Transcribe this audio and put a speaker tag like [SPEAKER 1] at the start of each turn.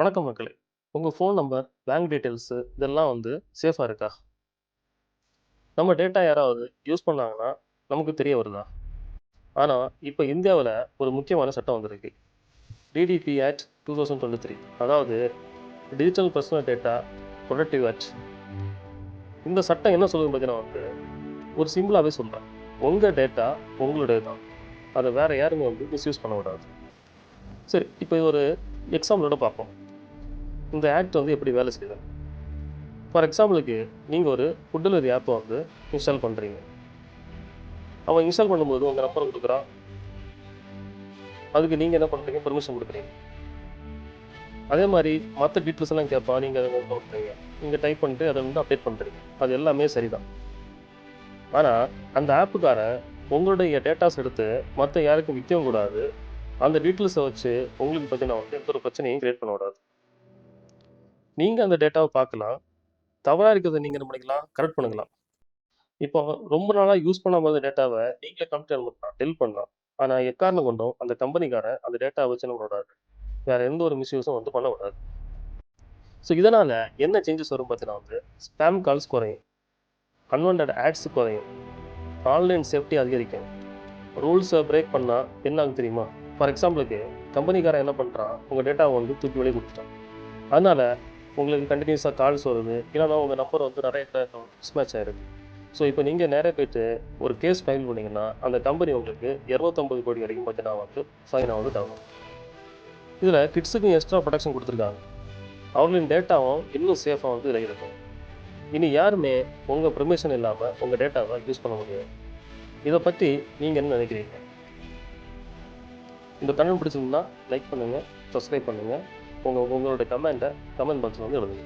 [SPEAKER 1] வணக்கம் மக்களே. உங்கள் ஃபோன் நம்பர், பேங்க் டீட்டெயில்ஸு இதெல்லாம் சேஃபாக இருக்கா? நம்ம டேட்டா யாராவது யூஸ் பண்ணாங்கன்னா நமக்கு தெரிய வருதா? ஆனால் இப்போ இந்தியாவில் ஒரு முக்கியமான சட்டம் வந்திருக்கு. டிடிபி ஆக்ட் 2023, அதாவது digital personal data productive act. இந்த சட்டம் என்ன சொல்லுதுன்னு பார்த்தீங்கன்னா ஒரு சிம்பிளாகவே சொல்கிறேன். உங்கள் டேட்டா உங்களுடைய தான். அதை வேறு யாருமே மிஸ்யூஸ் பண்ண விடாது. சரி, இப்போ இது ஒரு எக்ஸாம்பிளோட பார்ப்போம். இந்த ஆக்ட் எப்படி வேலை செய்யுது? ஃபார் எக்ஸாம்பிளுக்கு நீங்கள் ஒரு ஃபுட் டெலிவரி ஆப்பை இன்ஸ்டால் பண்ணுறீங்க. அவன் இன்ஸ்டால் பண்ணும்போது உங்கள் நம்பர் கொடுக்குறான். அதுக்கு நீங்கள் என்ன பண்ணுறீங்க? பெர்மிஷன் கொடுக்குறீங்க. அதே மாதிரி மற்ற டீட்டெயில்ஸ் எல்லாம் கேட்பான். நீங்கள் அதை பண்ணுறீங்க. நீங்கள் டைப் பண்ணிட்டு அதை அப்டேட் பண்ணுறீங்க. அது எல்லாமே சரிதான். ஆனால் அந்த ஆப்புக்காரன் உங்களுடைய டேட்டாஸ் எடுத்து மற்ற யாருக்கும் விற்கவும் கூடாது. அந்த டீட்டெயில்ஸை வச்சு உங்களுக்கு பார்த்தீங்கன்னா எந்த ஒரு பிரச்சனையும் கிரியேட் பண்ண விடாது. நீங்கள் அந்த டேட்டாவை பார்க்கலாம். தவறாக இருக்கிறத நீங்கள் என்ன பண்ணிக்கலாம்? கரெக்ட் பண்ணிக்கலாம். இப்போ ரொம்ப நாளாக யூஸ் பண்ணாமல் இருந்த டேட்டாவை நீங்களே கம்ப்யூட்டர் பண்ணலாம், டெல் பண்ணலாம். ஆனால் எக்காரணம் கொண்டும் அந்த கம்பெனிக்காரன் அந்த டேட்டாவை வச்சு என்ன விடாது, வேறு எந்த ஒரு மிஸ்யூஸும் பண்ண விடாது. ஸோ இதனால் என்ன சேஞ்சஸ் வரும் பார்த்தீங்கன்னா ஸ்பேம் கால்ஸ் குறையும், அன்வான்ட் ஆட்ஸ் குறையும், ஆன்லைன் சேஃப்டி அதிகரிக்கும். ரூல்ஸை பிரேக் பண்ணால் என்ன ஆகும் தெரியுமா? ஃபார் எக்ஸாம்பிளுக்கு கம்பெனிக்காரன் என்ன பண்ணுறான், உங்கள் டேட்டாவை தூக்கி வெளியே கொடுத்துட்டான். அதனால் உங்களுக்கு கண்டினியூஸாக கால்ஸ் வருது, இல்லைனா உங்கள் நம்பர் நிறைய மிஸ்மேட்ச் ஆகிருக்கு. ஸோ இப்போ நீங்கள் நேராக போய்ட்டு ஒரு கேஸ் ஃபைல் பண்ணிங்கன்னா அந்த கம்பெனி உங்களுக்கு 250 கோடி வரைக்கும் பார்த்தீங்கன்னா ஃபைனாக தரும். இதில் கிட்ஸுக்கும் எக்ஸ்ட்ரா ப்ரொடெக்ஷன் கொடுத்துருக்காங்க. அவர்களின் டேட்டாவும் இன்னும் சேஃபாக இதில் இருக்கும். இனி யாருமே உங்கள் பெர்மிஷன் இல்லாமல் உங்கள் டேட்டாவை யூஸ் பண்ண முடியாது. இதை பற்றி நீங்கள் என்ன நினைக்கிறீங்க? இந்த கண்டென்ட் பிடிச்சிருந்தா லைக் பண்ணுங்கள், சப்ஸ்கிரைப் பண்ணுங்கள். உங்களோட கமெண்ட்டை கமெண்ட் பாக்ஸில் எழுதுங்க.